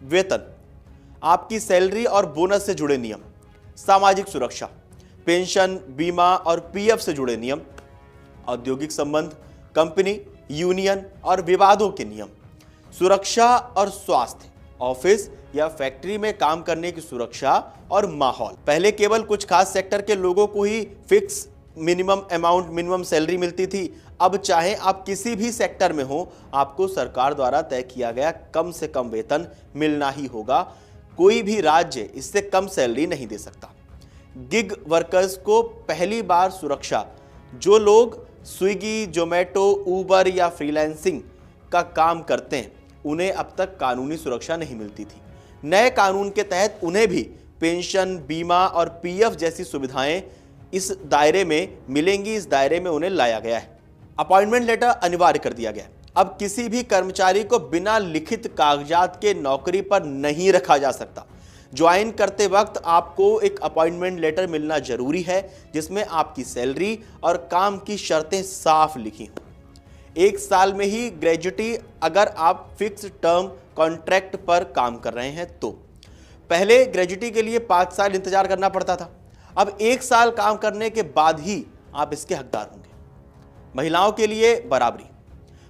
वेतन, आपकी सैलरी और बोनस से जुड़े नियम, सामाजिक सुरक्षा, पेंशन, बीमा और पीएफ से जुड़े नियम, औद्योगिक संबंध, कंपनी, यूनियन और विवादों के नियम, सुरक्षा और स्वास्थ्य, ऑफिस या फैक्ट्री में काम करने की सुरक्षा और माहौल। पहले केवल कुछ खास सेक्टर के लोगों को ही fix minimum amount, minimum salary मिलती थी। अब चाहे आप किसी भी सेक्टर में हो, आपको सरकार द्वारा तय किया गया कम से कम वेतन मिलना ही होगा। कोई भी राज्य इससे कम सैलरी नहीं दे सकता। गिग वर्कर्स को पहली बार सुरक्षा, जो लोग स्विगी, जोमेटो, ऊबर या फ्रीलांसिंग का काम करते हैं, उन्हें अब तक कानूनी सुरक्षा नहीं मिलती थी। नए कानून के तहत उन्हें भी पेंशन, बीमा और पीएफ जैसी सुविधाएं इस दायरे में मिलेंगी। इस दायरे में उन्हें लाया गया है। अपॉइंटमेंट लेटर अनिवार्य कर दिया गया है। अब किसी भी कर्मचारी को बिना लिखित कागजात के नौकरी पर नहीं रखा जा सकता। ज्वाइन करते वक्त आपको एक अपॉइंटमेंट लेटर मिलना जरूरी है, जिसमें आपकी सैलरी और काम की शर्तें साफ लिखी हों। 1 साल में ही ग्रेजुटी, अगर आप फिक्स टर्म कॉन्ट्रैक्ट पर काम कर रहे हैं तो। पहले ग्रेजुटी के लिए 5 साल इंतजार करना पड़ता था। अब 1 साल काम करने के बाद ही आप इसके हकदार होंगे। महिलाओं के लिए बराबरी,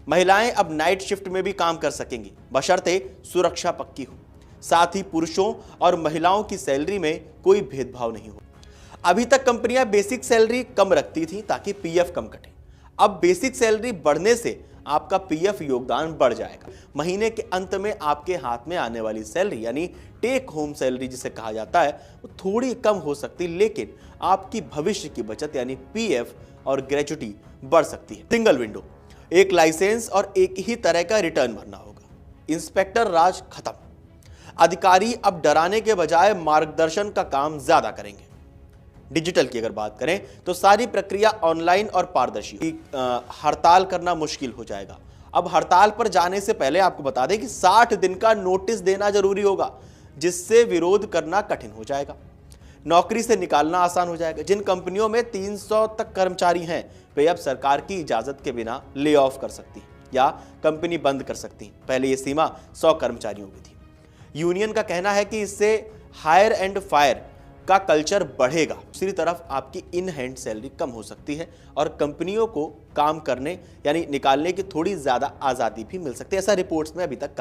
महिलाएं अब नाइट शिफ्ट में भी काम कर सकेंगी, बशर्ते सुरक्षा पक्की हो। साथ ही पुरुषों और महिलाओं की सैलरी में कोई भेदभाव नहीं हो। अभी तक कंपनियां बेसिक सैलरी कम रखती थी ताकि पीएफ कम कटे। अब बेसिक सैलरी बढ़ने से आपका पीएफ योगदान बढ़ जाएगा। महीने के अंत में आपके हाथ में आने वाली सैलरी, यानी टेक होम सैलरी जिसे कहा जाता है, वो थोड़ी कम हो सकती, लेकिन आपकी भविष्य की बचत यानी पीएफ और ग्रेजुटी बढ़ सकती है। सिंगल विंडो, एक लाइसेंस और एक ही तरह का रिटर्न भरना होगा। इंस्पेक्टर राज खत्म। अधिकारी अब डराने के बजाय मार्गदर्शन का काम ज्यादा करेंगे। डिजिटल की अगर बात करें तो सारी प्रक्रिया ऑनलाइन और पारदर्शी। हड़ताल करना मुश्किल हो जाएगा। अब हड़ताल पर जाने से पहले आपको बता दें कि 60 दिन का नोटिस देना जरूरी होगा, जिससे विरोध करना कठिन हो जाएगा। नौकरी से निकालना आसान हो जाएगा। जिन कंपनियों में 300 तक कर्मचारी हैं, वे अब सरकार की इजाजत के बिना ले ऑफ कर सकती हैं या कंपनी बंद कर सकती हैं। पहले यह सीमा 100 कर्मचारियों की थी। यूनियन का कहना है कि इससे हायर एंड फायर का कल्चर बढ़ेगा। दूसरी तरफ आपकी इन हैंड सैलरी कम हो सकती है और कंपनियों को काम करने यानी निकालने की थोड़ी ज्यादा आजादी भी मिल सकती है। ऐसा रिपोर्ट्स में अभी तक